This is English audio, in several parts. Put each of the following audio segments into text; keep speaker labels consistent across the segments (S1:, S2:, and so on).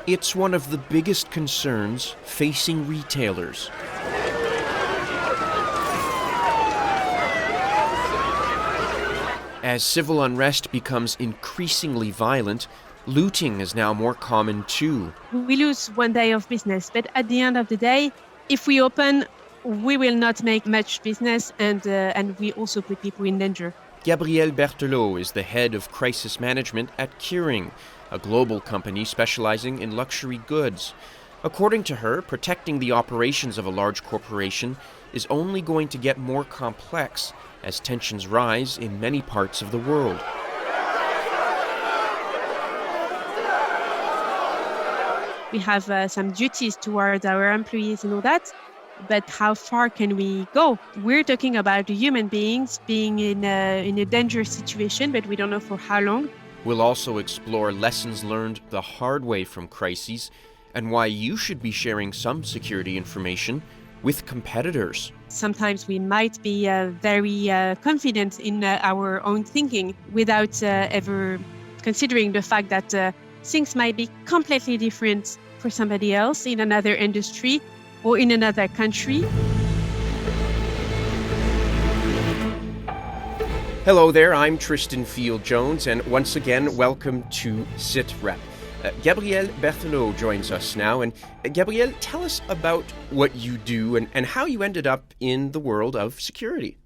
S1: It's one of the biggest concerns facing retailers. As civil unrest becomes increasingly violent, looting is now more common too.
S2: We lose one day of business, but at the end of the day, if we open, we will not make much business, and we also put people in danger.
S1: Gabrielle Berthelot is the head of crisis management at Kering, a global company specializing in luxury goods. According to her, protecting the operations of a large corporation is only going to get more complex as tensions rise in many parts of the world.
S2: We have some duties towards our employees and all that, but how far can we go? We're talking about human beings being in a dangerous situation, but we don't know for how long.
S1: We'll also explore lessons learned the hard way from crises and why you should be sharing some security information with competitors.
S2: Sometimes we might be very confident in our own thinking without ever considering the fact that things might be completely different for somebody else in another industry or in another country.
S1: Hello there, I'm Tristan Field-Jones, and once again, welcome to SitRep. Gabrielle Berthelot joins us now. And Gabrielle, tell us about what you do and how you ended up in the world of security.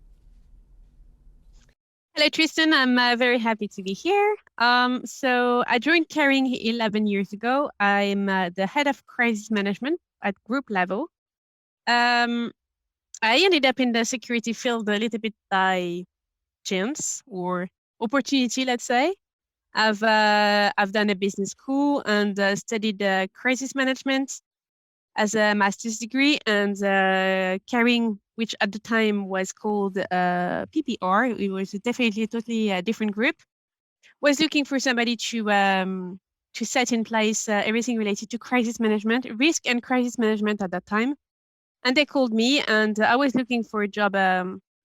S2: Hello, Tristan. I'm very happy to be here. So I joined Kering 11 years ago. I'm the head of crisis management at group level. I ended up in the security field a little bit by chance or opportunity, let's say. I've done a business school and studied crisis management as a master's degree, and Kering, which at the time was called PPR, it was definitely a totally different group, was looking for somebody to set in place everything related to crisis management, risk and crisis management at that time. And they called me, and I was looking for a job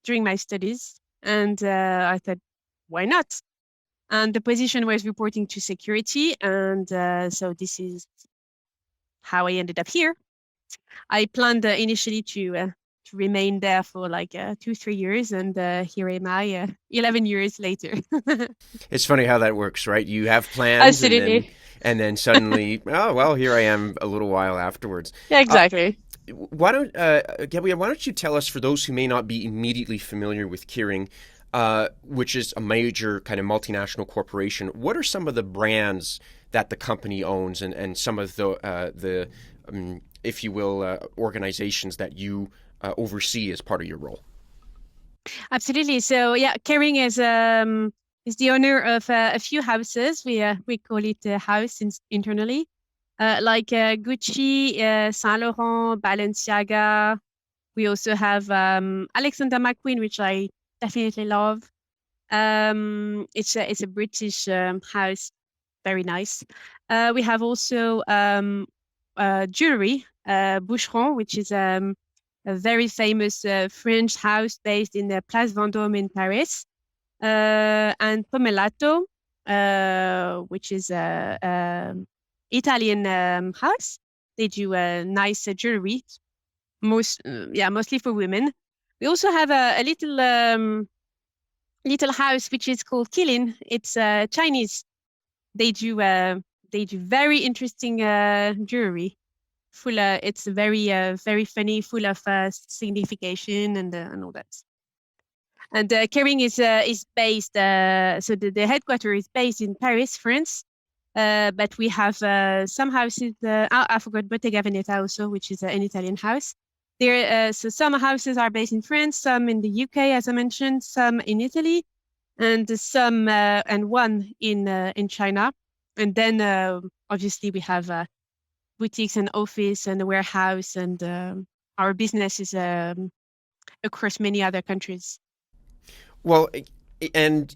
S2: during my studies, and I thought, why not? And the position was reporting to security, and so this is how I ended up here. I planned initially to remain there for like 2-3 years, and here am I 11 years later.
S1: It's funny how that works, right? You have plans.
S2: Absolutely.
S1: And then suddenly, oh, well, here I am a little while afterwards.
S2: Yeah, exactly.
S1: Gabrielle, why don't you tell us, for those who may not be immediately familiar with Kering, which is a major kind of multinational corporation, what are some of the brands that the company owns and some of the if you will, organizations that you oversee as part of your role?
S2: Absolutely. So yeah, Kering is the owner of a few houses. We call it a house internally, like Gucci, Saint Laurent, Balenciaga. We also have Alexander McQueen, which I definitely love. It's a British house, very nice. We have also jewelry, Boucheron, which is a very famous French house based in the Place Vendôme in Paris, and Pomellato, which is a Italian house. They do nice jewelry, mostly for women. We also have a little house which is called Kilin. It's Chinese. They do very interesting jewelry. It's very funny, full of signification and all that. And Kering is based. So the headquarters is based in Paris, France. But we have some houses. I forgot Bottega Veneta also, which is an Italian house. So some houses are based in France, some in the UK, as I mentioned, some in Italy, and some and one in China. And then obviously we have boutiques and office and a warehouse, and our business is across many other countries.
S1: Well, and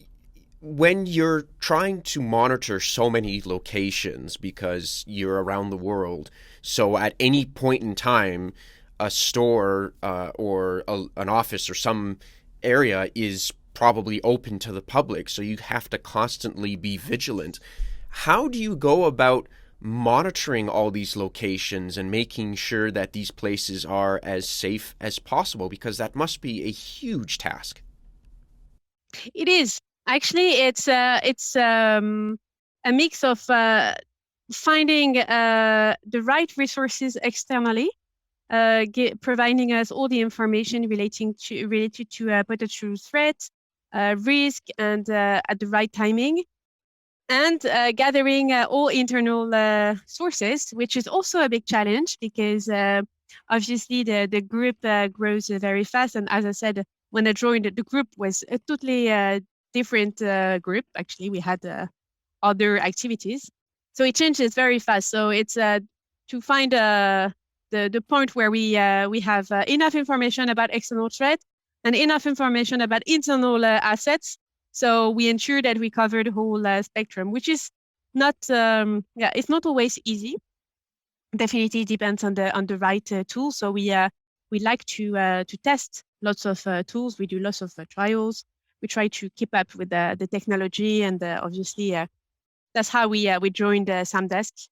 S1: when you're trying to monitor so many locations because you're around the world, so at any point in time, a store or an office or some area is probably open to the public, so you have to constantly be vigilant. How do you go about monitoring all these locations and making sure that these places are as safe as possible? Because that must be a huge task.
S2: It is actually it's a mix of finding the right resources externally, providing us all the information related to potential threats, risk, and at the right timing, and gathering all internal sources, which is also a big challenge because obviously the group grows very fast. And as I said, when I joined, the group was a totally different group. Actually, we had other activities, so it changes very fast. So it's to find the point where we have enough information about external threat and enough information about internal assets, so we ensure that we cover the whole spectrum, which is not, yeah, it's not always easy. Definitely depends on the right tool. So we like to test lots of tools. We do lots of trials. We try to keep up with the technology, and obviously that's how we joined Samdesk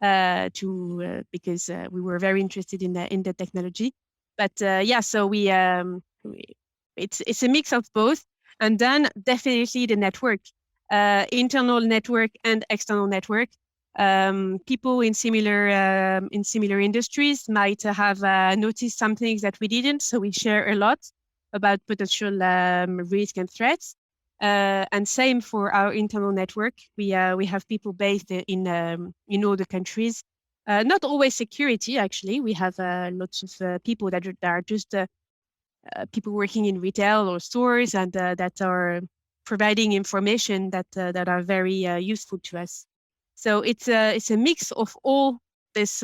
S2: to because we were very interested in the technology. But yeah, so it's a mix of both, and then definitely the network, internal network and external network. People in similar industries might have noticed some things that we didn't, so we share a lot about potential risk and threats. And same for our internal network. We have people based in all the countries. Not always security, actually. We have lots of people that are just people working in retail or stores, and that are providing information that are very useful to us. So it's a mix of all this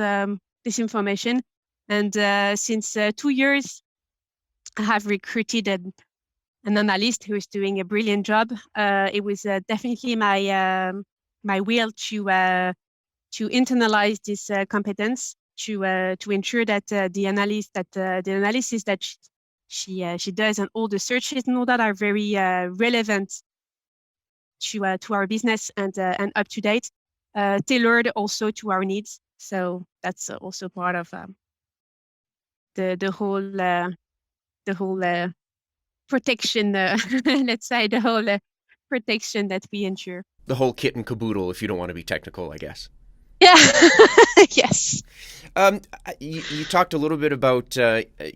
S2: information. And since 2 years, I have recruited an analyst who is doing a brilliant job. It was definitely my will to internalize this competence, to ensure that the analysis that she does and all the searches and all that are very relevant to our business and up to date, tailored also to our needs. So that's also part of the whole protection, let's say, the whole protection that we ensure.
S1: The whole kit and caboodle, if you don't want to be technical, I guess.
S2: Yeah. Yes.
S1: You talked a little bit about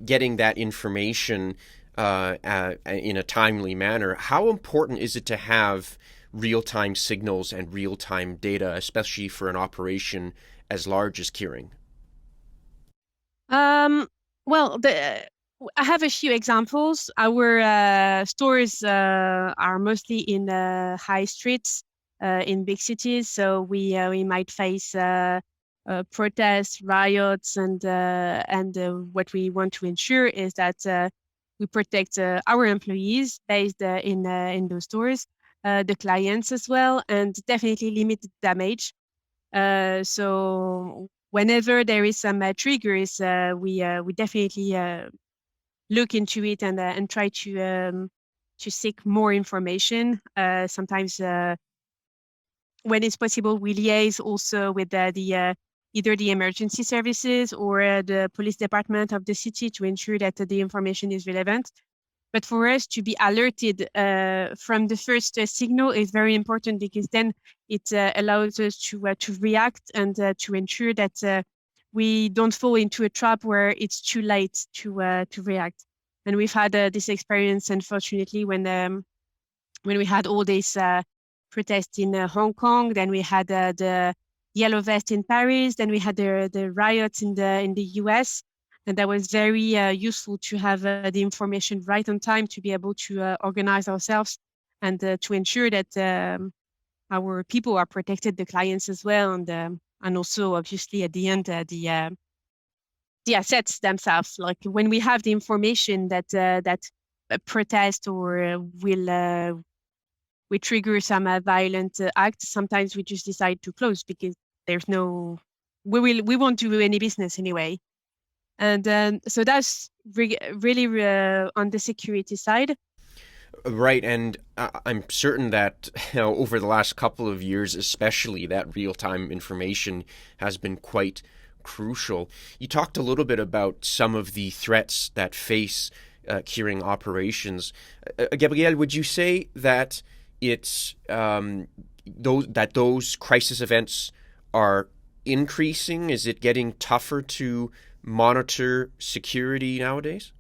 S1: getting that information in a timely manner. How important is it to have real-time signals and real-time data, especially for an operation as large as Kering?
S2: Well, I have a few examples. Our stores are mostly in high streets in big cities, so we might face protests, riots, and what we want to ensure is that we protect our employees based in those stores, the clients as well, and definitely limit damage. So whenever there is some triggers, we definitely look into it and try to seek more information. Sometimes when it's possible, we liaise also with the either the emergency services or the police department of the city to ensure that the information is relevant. But for us to be alerted from the first signal is very important, because then it allows us to react and to ensure that we don't fall into a trap where it's too late to react. And we've had this experience, unfortunately, when we had all these protests in Hong Kong, then we had the yellow vest in Paris, then we had the riots in the US. And that was very useful to have the information right on time to be able to organize ourselves and to ensure that our people are protected, the clients as well, and also obviously at the end the assets themselves. Like when we have the information that a protest or will trigger some violent act, sometimes we just decide to close because there's no we won't do any business anyway. And so that's really on the security side.
S1: Right, and I'm certain that over the last couple of years, especially, that real time information has been quite crucial. You talked a little bit about some of the threats that face curing operations. Gabrielle, would you say that it's those crisis events are increasing? Is it getting tougher to monitor security nowadays?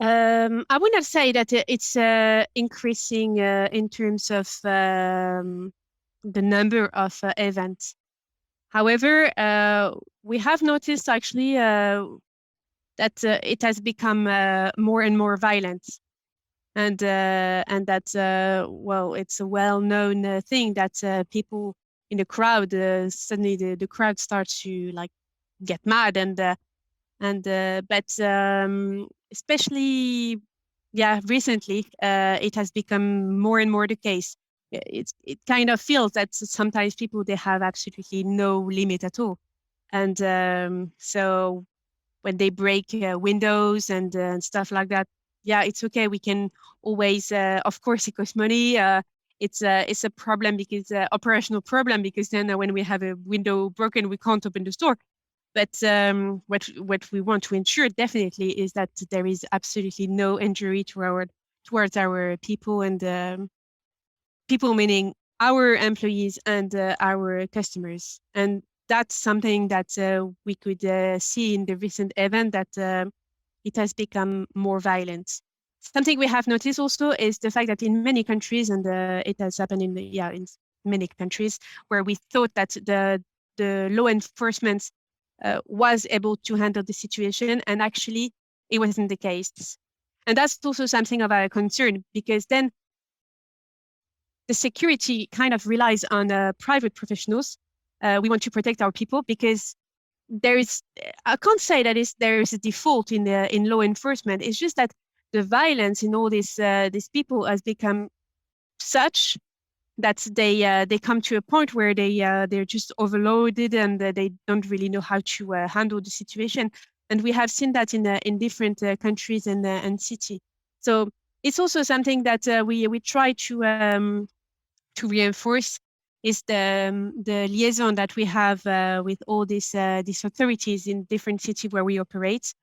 S2: I would not say that it's increasing in terms of the number of events. However, we have noticed actually that it has become more and more violent, and that well, it's a well-known thing that people in the crowd suddenly the crowd starts to like get mad and but especially yeah recently it has become more and more the case. It kind of feels that sometimes people they have absolutely no limit at all, and so when they break windows and stuff like that, yeah, it's okay. We can always, of course, it costs money. It's a problem because operational problem because then when we have a window broken, we can't open the store. But what we want to ensure definitely is that there is absolutely no injury towards our people and people meaning our employees and our customers. And that's something that we could see in the recent event that it has become more violent. Something we have noticed also is the fact that in many countries, and it has happened in many countries, where we thought that the law enforcement was able to handle the situation, and actually it wasn't the case. And that's also something of a concern because then the security kind of relies on private professionals. We want to protect our people because there is, I can't say that there is a default in law enforcement. It's just that the violence in all these people has become such that they come to a point where they're just overloaded and they don't really know how to handle the situation. And we have seen that in different countries and city. So it's also something that we try to reinforce is the liaison that we have with all these authorities in different cities where we operate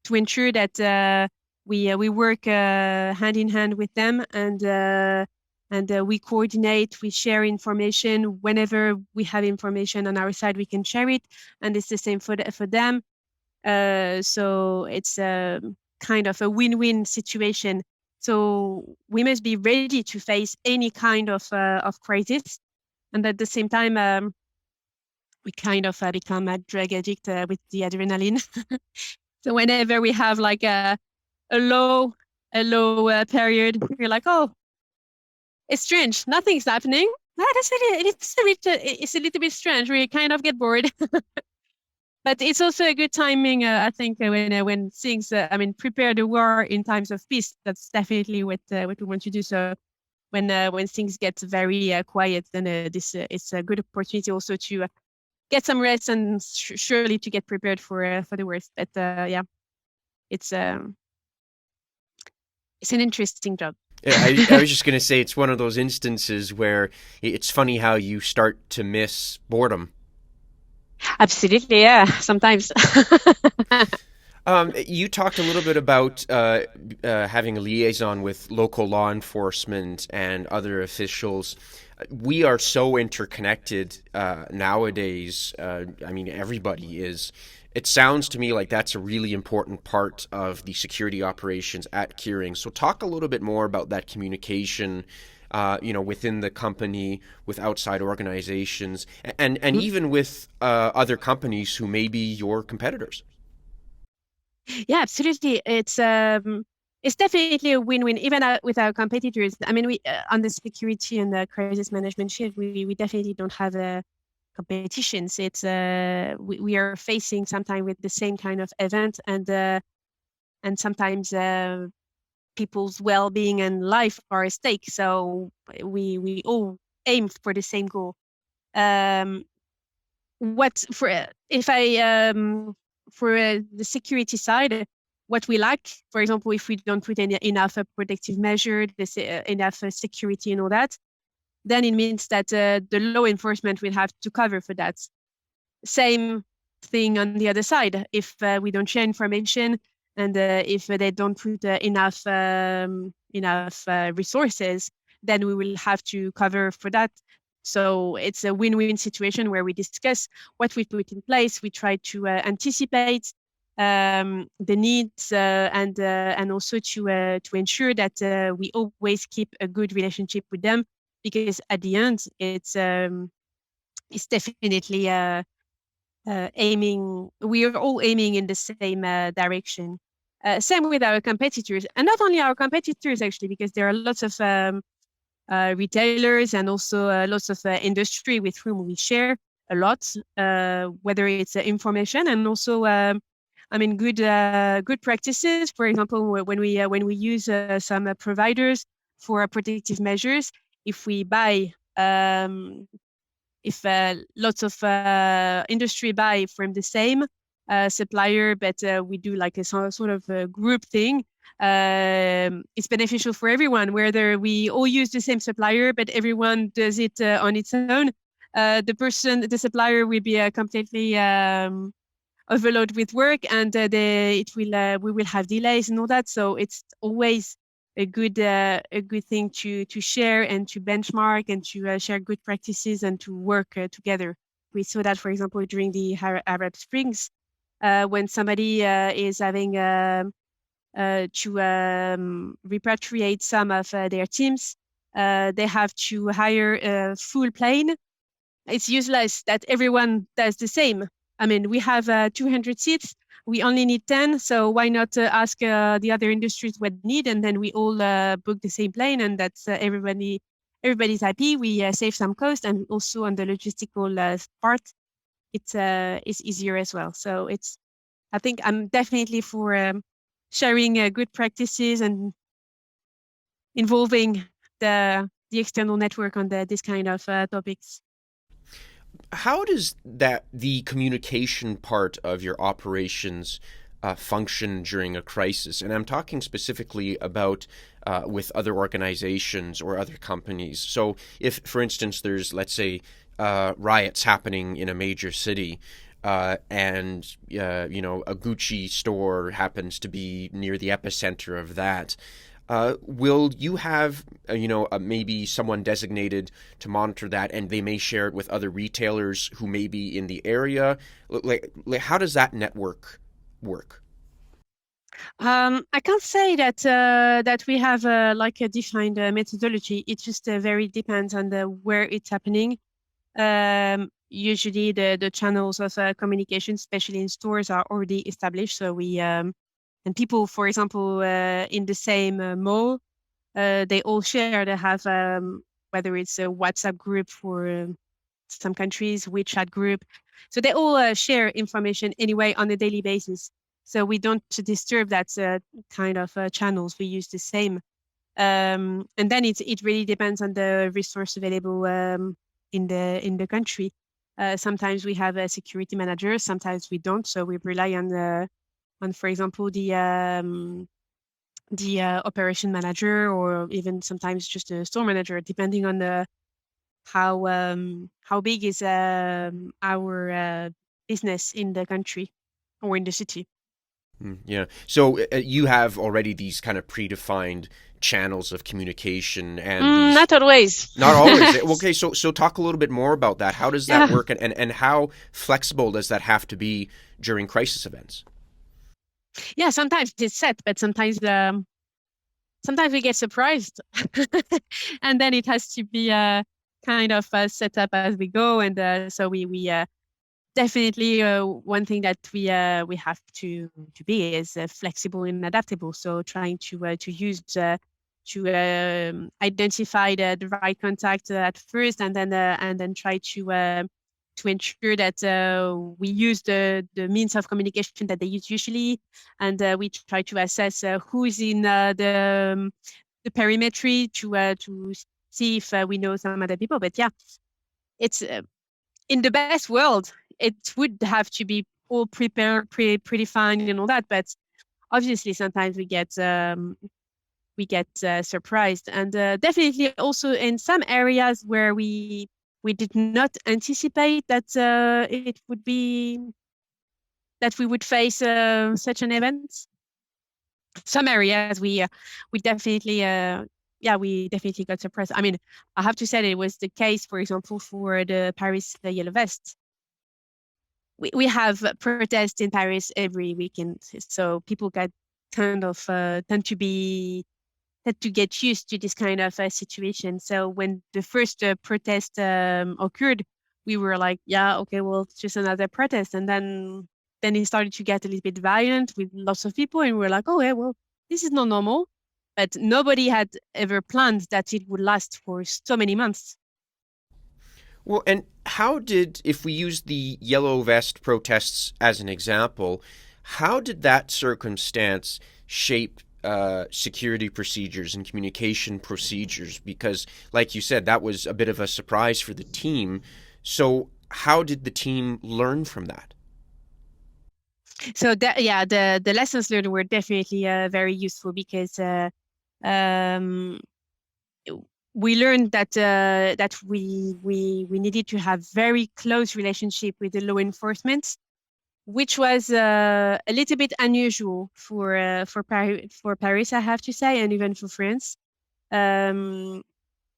S2: to ensure that we work hand in hand with them and we coordinate, we share information. Whenever we have information on our side, we can share it, and it's the same for them. So it's kind of a win-win situation. So we must be ready to face any kind of crisis, and at the same time, we kind of become a drug addict with the adrenaline. So whenever we have like a low period, we're like, oh, it's strange, nothing's happening. It's a little bit strange. We kind of get bored. But it's also a good timing, I think, when things, I mean, prepare the war in times of peace. That's definitely what we want to do. So when things get very quiet, then this it's a good opportunity also to get some rest and surely to get prepared for the worst. But yeah, it's it's an interesting job.
S1: Yeah, I was just going to say it's one of those instances where it's funny how you start to miss boredom.
S2: Absolutely, yeah. Sometimes.
S1: You talked a little bit about having a liaison with local law enforcement and other officials. We are so interconnected nowadays. I mean, everybody is. It sounds to me like that's a really important part of the security operations at Kering. So, talk a little bit more about that communication. Within the company, with outside organizations, and even with other companies who may be your competitors.
S2: Yeah, absolutely. It's definitely a win-win, even with our competitors. I mean, we on the security and the crisis management shield, we definitely don't have competitions. It's we are facing sometimes with the same kind of event, and sometimes people's well-being and life are at stake. So we all aim for the same goal. Um, what for if I for the security side. what we lack. For example, if we don't put enough protective measure, enough security and all that, then it means that the law enforcement will have to cover for that. Same thing on the other side. If we don't share information and if they don't put enough resources, then we will have to cover for that. So it's a win-win situation where we discuss what we put in place. We try to anticipate the needs and also to ensure that we always keep a good relationship with them, because at the end it's definitely aiming. We are all aiming in the same direction. Same with our competitors, and not only our competitors actually, because there are lots of retailers and also lots of industry with whom we share a lot, whether it's information and also good practices. For example, when we use some providers for protective measures, if we buy if lots of industry buy from the same supplier, but we do like a sort of a group thing, it's beneficial for everyone, whether we all use the same supplier, but everyone does it on its own. The supplier will be completely overloaded with work, and we will have delays and all that. So it's always a good thing to share and to benchmark and to share good practices and to work together. We saw that, for example, during the Arab Springs, when somebody is having to repatriate some of their teams, they have to hire a full plane. It's useless that everyone does the same. I mean, we have 200 seats. We only need 10. So why not ask the other industries what they need? And then we all book the same plane, and that's everybody's happy. We save some cost, and also on the logistical part, it's easier as well. So I think I'm definitely for sharing good practices and involving the external network on this kind of topics.
S1: How does the communication part of your operations function during a crisis? And I'm talking specifically about with other organizations or other companies. So if, for instance, there's, let's say, riots happening in a major city, and a Gucci store happens to be near the epicenter of that. Will you have, maybe someone designated to monitor that, and they may share it with other retailers who may be in the area? How does that network work?
S2: I can't say that we have like a defined methodology. It just very depends on where it's happening. Usually the channels of communication, especially in stores, are already established. So and people, for example, in the same mall, they all share. They have whether it's a WhatsApp group for some countries, WeChat group. So they all share information anyway on a daily basis. So we don't disturb that kind of channels. We use the same. And then it really depends on the resource available in the country. Sometimes we have a security manager, sometimes we don't. So we rely on, for example, the operation manager, or even sometimes just a store manager, depending on how big is our business in the country or in the city.
S1: Yeah. So you have already these kind of predefined channels of communication and these.
S2: Not always.
S1: Not always. Okay, so talk a little bit more about that. How does that work, and how flexible does that have to be during crisis events?
S2: Yeah, sometimes it's set, but sometimes we get surprised, and then it has to be kind of set up as we go. And so we definitely one thing that we have to be is flexible and adaptable. So trying to use to identify the right contact at first, and then try to ensure that we use the means of communication that they use usually, and we try to assess who is in the perimetry to see if we know some other people. But yeah, it's in the best world, it would have to be all prepared, predefined and all that. But obviously sometimes we get surprised, and definitely also in some areas where we did not anticipate that it would be that we would face such an event. Some areas we definitely yeah, we definitely got surprised. I mean, I have to say it was the case, for example, for the Paris Yellow Vest. We have protests in Paris every weekend, so people get kind of tend to get used to this kind of situation. So when the first protest occurred, we were like, yeah, okay, well, it's just another protest. And then it started to get a little bit violent with lots of people, and we were like, oh, yeah, well, this is not normal. But nobody had ever planned that it would last for so many months.
S1: Well, and how did, if we use the Yellow Vest protests as an example, how did that circumstance shape security procedures and communication procedures? Because, like you said, that was a bit of a surprise for the team. So, how did the team learn from that?
S2: So that, yeah, the lessons learned were definitely very useful because um, we learned that we needed to have very close relationship with the law enforcement, which was a little bit unusual for Paris, I have to say, and even for France. Um,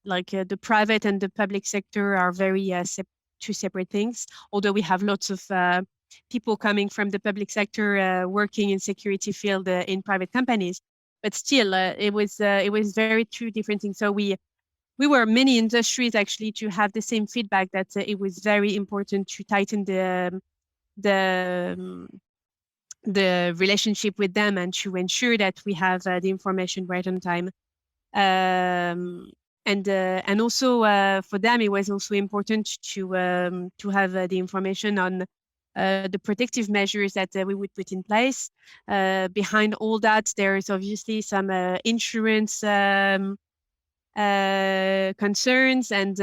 S2: like the private and the public sector are very two separate things. Although we have lots of people coming from the public sector working in security field in private companies, but still, it was very two different things. So we were many industries actually to have the same feedback that it was very important to tighten the um, the relationship with them and to ensure that we have the information right on time. Um, and also for them, it was also important to have the information on the protective measures that we would put in place. Behind all that, there is obviously some insurance concerns and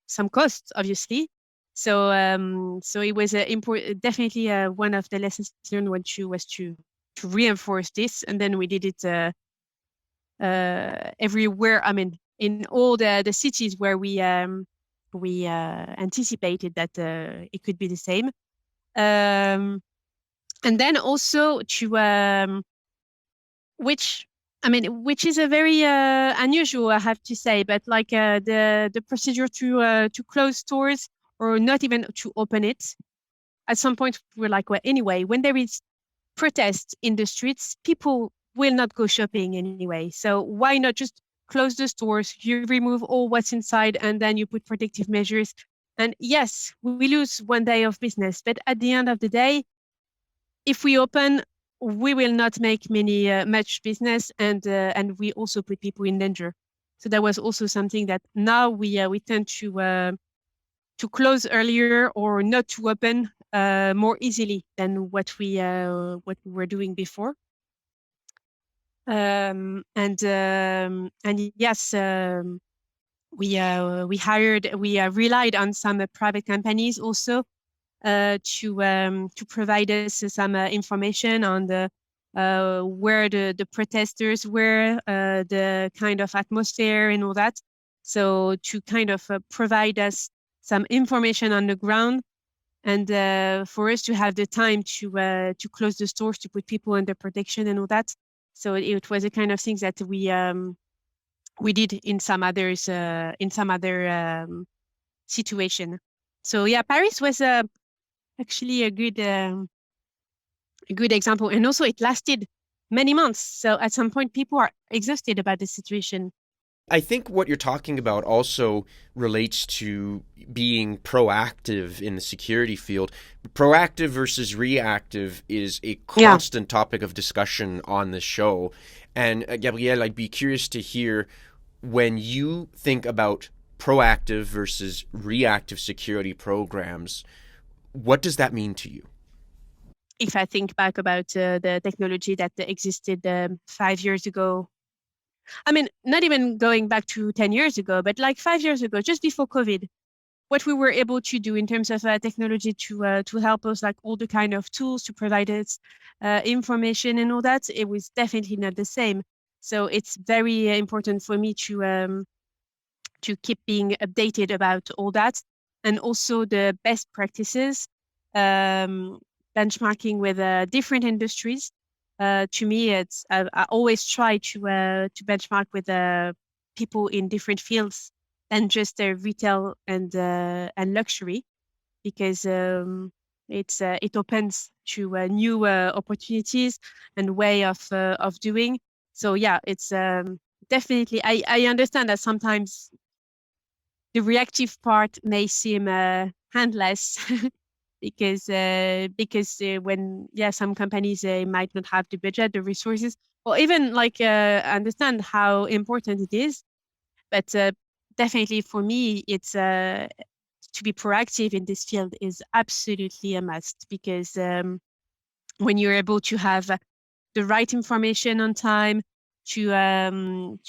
S2: some costs, obviously. So it was definitely one of the lessons learned when she was to reinforce this, and then we did it everywhere. I mean, in all the cities where we anticipated that it could be the same. Um, and then also to which I mean, which is a very unusual, I have to say, but like the procedure to close stores or not even to open it. At some point, we're like, well, anyway, when there is protest in the streets, people will not go shopping anyway. So why not just close the stores? You remove all what's inside, and then you put protective measures. And yes, we lose one day of business, but at the end of the day, if we open, we will not make much business, and we also put people in danger. So that was also something that now we tend to close earlier or not to open more easily than what we were doing before. And yes, we relied on some private companies also to provide us some information on the where the protesters were, the kind of atmosphere and all that. So to kind of provide us some information on the ground, and for us to have the time to close the stores, to put people under protection and all that. So it was a kind of thing that we did in some other situation. So yeah, Paris was actually a good example, and also it lasted many months. So at some point, people are exhausted about the situation.
S1: I think what you're talking about also relates to being proactive in the security field. Proactive versus reactive is a
S2: Yeah.
S1: constant topic of discussion on this show. And Gabrielle, I'd be curious to hear when you think about proactive versus reactive security programs, what does that mean to you?
S2: If I think back about the technology that existed 5 years ago, I mean, not even going back to 10 years ago, but like 5 years ago, just before COVID, what we were able to do in terms of technology to help us, like all the kind of tools to provide us information and all that, it was definitely not the same. So it's very important for me to keep being updated about all that, and also the best practices, um, benchmarking with different industries. To me, I always try to benchmark with people in different fields than just retail and luxury, because it opens to new opportunities and way of doing. So yeah, it's definitely. I understand that sometimes the reactive part may seem handless because when some companies might not have the budget, the resources, or even like understand how important it is. But definitely for me, it's to be proactive in this field is absolutely a must, because when you're able to have the right information on time, to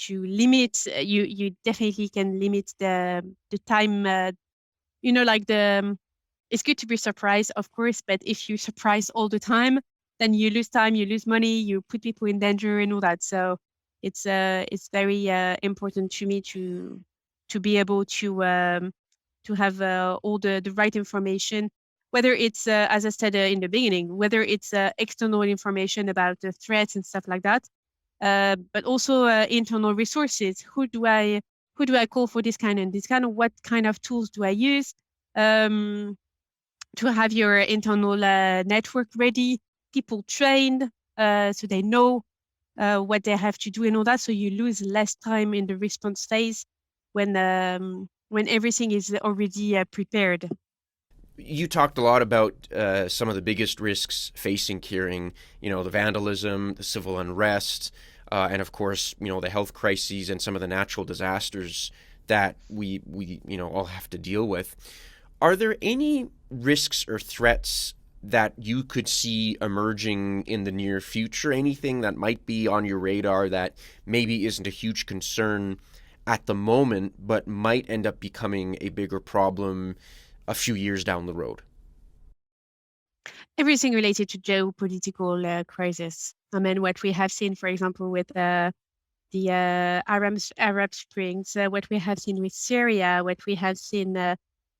S2: limit, you definitely can limit the time. Like it's good to be surprised, of course, but if you surprise all the time, then you lose time, you lose money, you put people in danger and all that. So it's very important to me to be able to have all the right information, whether it's as I said in the beginning, whether it's external information about the threats and stuff like that, but also internal resources. Who do I call for this kind and this kind of, what kind of tools do I use? To have your internal network ready, people trained, so they know what they have to do and all that. So you lose less time in the response phase when everything is already prepared.
S1: You talked a lot about some of the biggest risks facing curing, the vandalism, the civil unrest, and of course, the health crises and some of the natural disasters that we all have to deal with. Are there any risks or threats that you could see emerging in the near future? Anything that might be on your radar that maybe isn't a huge concern at the moment, but might end up becoming a bigger problem a few years down the road?
S2: Everything related to geopolitical crisis. I mean, what we have seen, for example, with the Arab Springs, what we have seen with Syria, what we have seen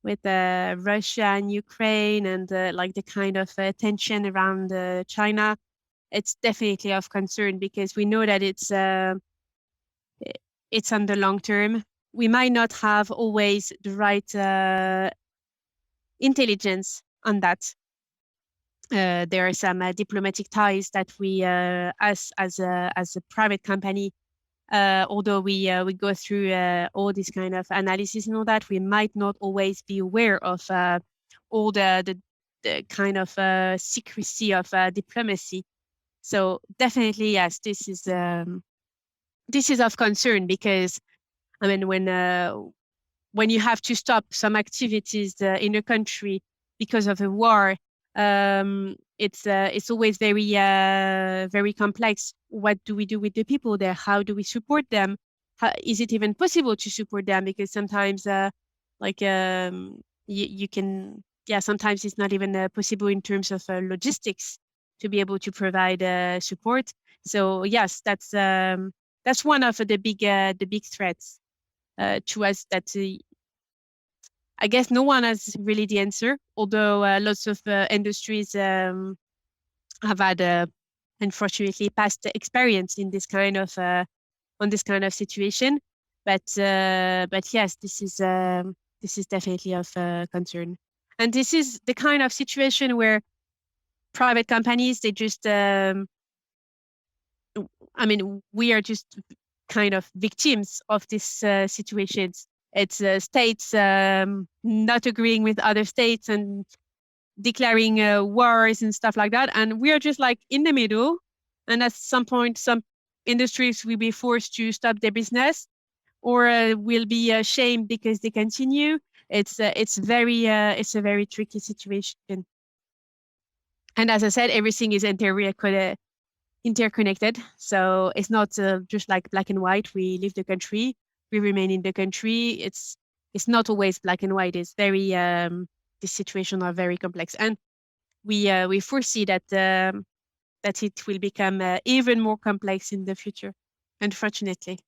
S2: with Russia and Ukraine, and like the kind of tension around China, it's definitely of concern, because we know that it's on the long term. We might not have always the right intelligence on that. There are some diplomatic ties that we, as a private company, although we go through all this kind of analysis and all that, we might not always be aware of all the kind of secrecy of diplomacy. So definitely, yes, this is of concern, because I mean, when you have to stop some activities in a country because of a war, it's always very complex. What do we do with the people there? How do we support them? Is it even possible to support them? Because sometimes, like you can, sometimes it's not even possible in terms of logistics to be able to provide support. So yes, that's one of the big threats to us that I guess no one has really the answer, although lots of industries have had, unfortunately, past experience in this kind of on this kind of situation. But yes, this is definitely of concern, and this is the kind of situation where private companies, they just I mean, we are just kind of victims of these situations. It's states not agreeing with other states and declaring wars and stuff like that. And we are just like in the middle. And at some point, some industries will be forced to stop their business, or will be shamed because they continue. It's a very tricky situation. And as I said, everything is interconnected. So it's not just like black and white. We leave the country, we remain in the country. it's not always black and white. It's very the situations are very complex, and we foresee that it will become even more complex in the future, unfortunately.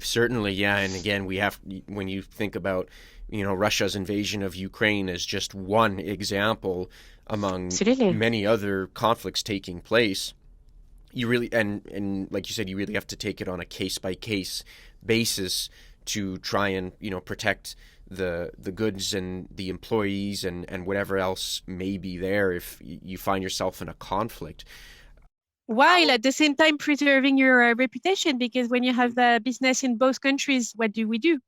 S1: Certainly, yeah. And again, we have when you think about Russia's invasion of Ukraine as just one example among
S2: Absolutely.
S1: many other conflicts taking place. You really and like you said, you really have to take it on a case by case basis to try and protect the goods and the employees and whatever else may be there if you find yourself in a conflict.
S2: While at the same time preserving your reputation, because when you have a business in both countries, what do we do?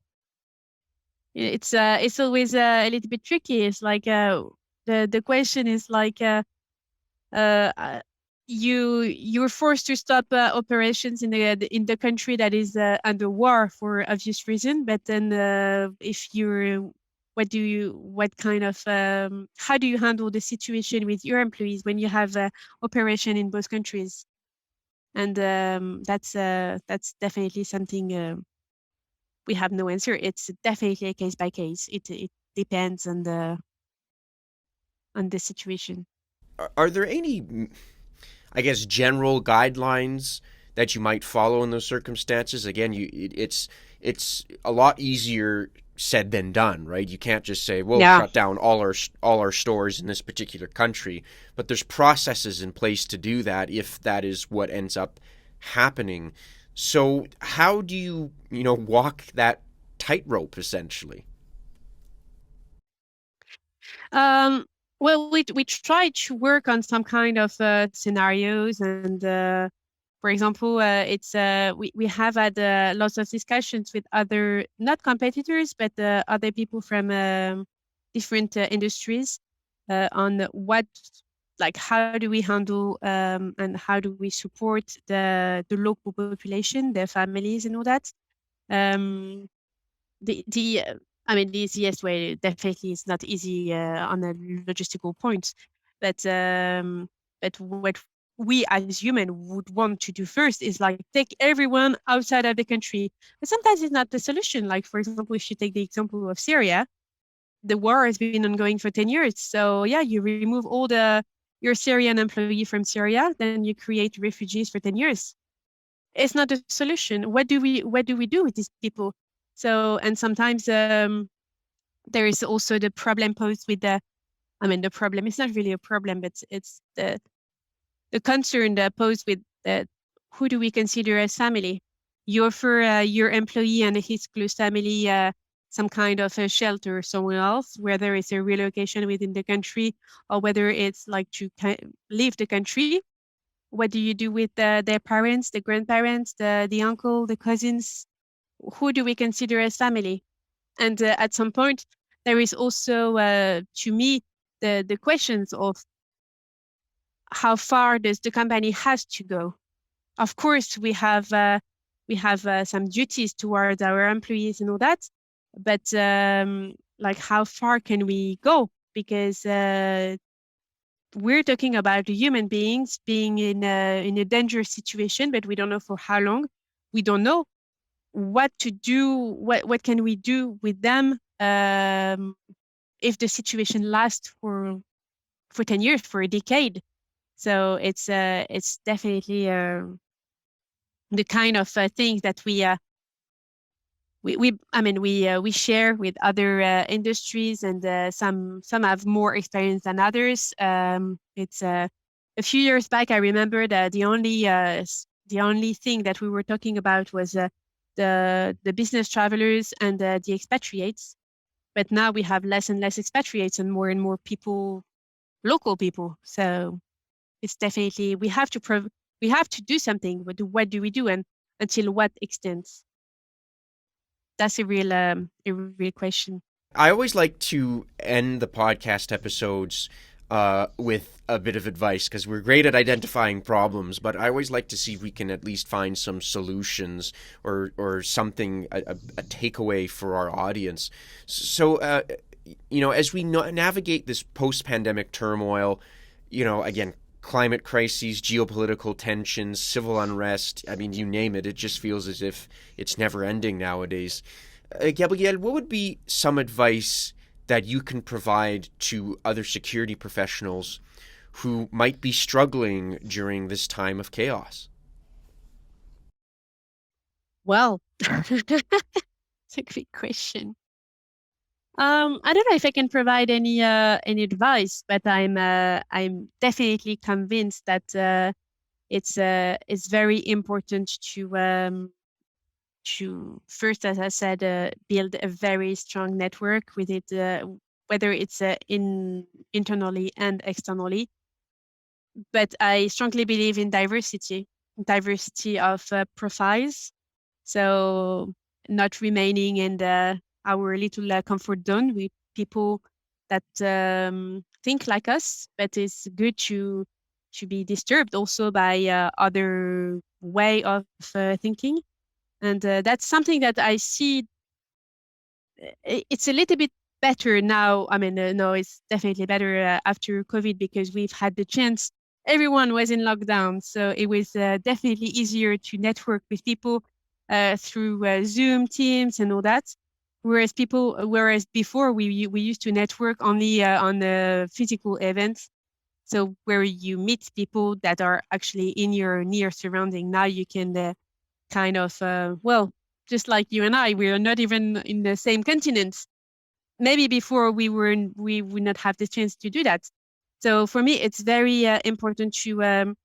S2: It's always a little bit tricky. It's like the question is like uh, uh, you're forced to stop operations in the country that is under war for obvious reason. But then if you're what kind of how do you handle the situation with your employees when you have operation in both countries? And that's definitely something we have no answer. It's definitely a case by case. It depends on the situation.
S1: Are there any, I guess, general guidelines that you might follow in those circumstances? Again, it's a lot easier said than done, right? You can't just say, "We'll
S2: Yeah.
S1: shut down all our stores in this particular country," but there's processes in place to do that if that is what ends up happening. So, how do you walk that tightrope essentially?
S2: Um, well, we try to work on some kind of scenarios, and for example, it's we have had lots of discussions with other not competitors, but other people from different industries on what like how do we handle and how do we support the local population, their families, and all that. Um, the I mean, the easiest way definitely is not easy on a logistical point, but what we as human would want to do first is like take everyone outside of the country. But sometimes it's not the solution. Like for example, if you take the example of Syria, the war has been ongoing for 10 years. So yeah, you remove all the your Syrian employee from Syria, then you create refugees for 10 years. It's not a solution. What do we do with these people? So and sometimes there is also the problem posed with the I mean the problem is not really a problem, but it's the concern posed with the who do we consider as family? You offer your employee and his close family some kind of a shelter somewhere else, whether it's a relocation within the country or whether it's like to leave the country. What do you do with their parents, the grandparents, the uncle, the cousins? Who do we consider as family? And at some point, there is also, to me, the questions of how far does the company has to go. Of course, we have some duties towards our employees and all that, but like how far can we go? Because we're talking about human beings being in a dangerous situation, but we don't know for how long. We don't know what to do. What can we do with them if the situation lasts for 10 years, for a decade? So it's definitely the kind of things that we I mean we share with other industries, and some have more experience than others. It's a few years back. I remember that the only thing that we were talking about was the business travelers and the expatriates. But now we have less and less expatriates and more people, local people. So it's definitely we have to do something. What do we do, and until what extent? That's a real question.
S1: I always like to end the podcast episodes with a bit of advice because we're great at identifying problems, but I always like to see if we can at least find some solutions or something, a takeaway for our audience. So, as we navigate this post pandemic turmoil, again, climate crises, geopolitical tensions, civil unrest, I mean, you name it, it just feels as if it's never ending nowadays. Gabrielle, what would be some advice that you can provide to other security professionals who might be struggling during this time of chaos?
S2: Well, it's a great question. I don't know if I can provide any advice, but I'm definitely convinced that it's very important to first, as I said, build a very strong network with it, whether it's internally and externally. But I strongly believe in diversity of profiles. So not remaining in our little comfort zone with people that think like us, but it's good to be disturbed also by other way of thinking. And that's something that I see. It's a little bit better now. I mean, no, it's definitely better after COVID because we've had the chance. Everyone was in lockdown, so it was definitely easier to network with people through Zoom, Teams, and all that. Whereas before we used to network only on the physical events, so where you meet people that are actually in your near surrounding. Now you can kind of well, just like you and I, we are not even in the same continent. Maybe before we would not have the chance to do that. So for me, it's very important to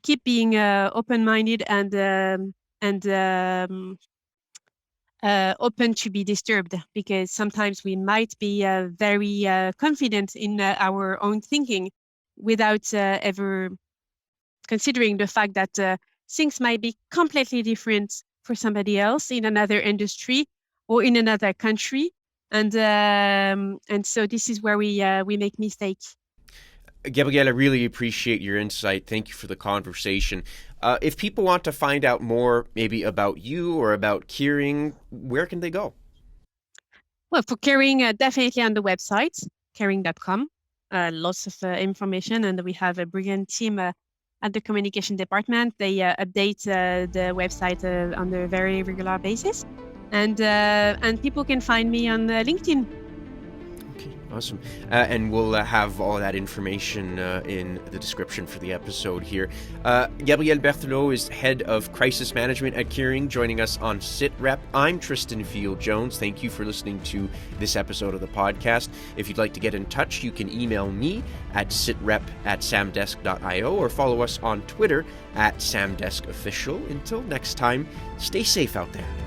S2: keep being open-minded and open to be disturbed, because sometimes we might be very confident in our own thinking without ever considering the fact that things might be completely different for somebody else in another industry or in another country. And so this is where we make mistakes.
S1: Gabrielle, I really appreciate your insight. Thank you for the conversation. If people want to find out more, maybe about you or about Kering, where can they go?
S2: Well, for Kering, definitely on the website, kering.com. Lots of information, and we have a brilliant team at the communication department. They update the website on a very regular basis, and people can find me on LinkedIn.
S1: Okay, awesome. And we'll have all of that information in the description for the episode here. Gabrielle Berthelot is head of crisis management at Kering, joining us on SitRep. I'm Tristan Field-Jones. Thank you for listening to this episode of the podcast. If you'd like to get in touch, you can email me at sitrep@samdesk.io or follow us on Twitter @samdeskofficial. Until next time, stay safe out there.